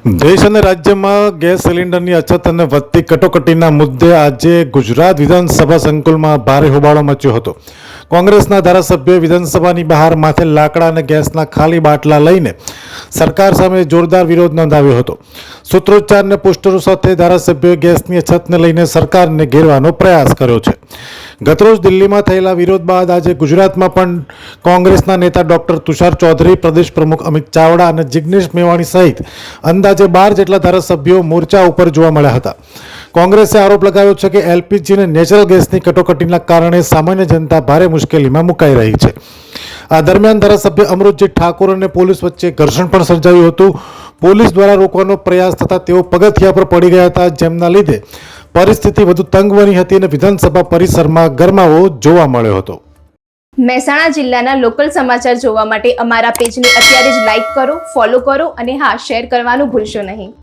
દેશ અને રાજ્યમાં ગેસ સિલિન્ડરની અછત અને વધતી કટોકટીના મુદ્દે આજે ગુજરાત વિધાનસભા સંકુલમાં ભારે હોબાળો મચ્યો હતો. કોંગ્રેસના ધારાસભ્યોએ વિધાનસભાની બહાર માથે લાકડા અને ગેસના ખાલી બાટલા લઈને સરકાર સામે જોરદાર વિરોધ નોંધાવ્યો હતો. સૂત્રોચ્ચાર અને પોસ્ટરો સાથે ધારાસભ્યોએ ગેસની અછતને લઈને સરકારને ઘેરવાનો પ્રયાસ કર્યો છે. ગતરોજ દિલ્હીમાં થયેલા વિરોધ બાદ આજે ગુજરાતમાં પણ કોંગ્રેસના નેતા ડોક્ટર તુષાર ચૌધરી, પ્રદેશ પ્રમુખ અમિત ચાવડા અને જિગ્નેશ મેવાણી સહિત અંદાજે 12 જેટલા ધારાસભ્યો મોરચા ઉપર જોવા મળ્યા હતા. કોંગ્રેસે આરોપ લગાવ્યો છે કે એલપીજી અને નેચરલ ગેસની કટોકટીના કારણે સામાન્ય જનતા ભારે મુશ્કેલીમાં મુકાઈ રહી છે. આ દરમિયાન ધારાસભ્ય અમૃતજી ઠાકોર અને પોલીસ વચ્ચે ઘર્ષણ પણ સર્જાયું હતું. પોલીસ દ્વારા રોકવાનો પ્રયાસ થતાં તેઓ પગથિયા પર પડી ગયા હતા, જેમના લીધે પરિસ્થિતિ વધુ તંગ બની હતી અને વિધાનસભા પરિસરમાં ગરમાવો જોવા મળ્યો હતો. મહેસાણા જિલ્લાના લોકલ સમાચાર જોવા માટે અમારા પેજને અત્યારે જ લાઈક કરો, ફોલો કરો અને હા, શેર કરવાનું ભૂલશો નહીં.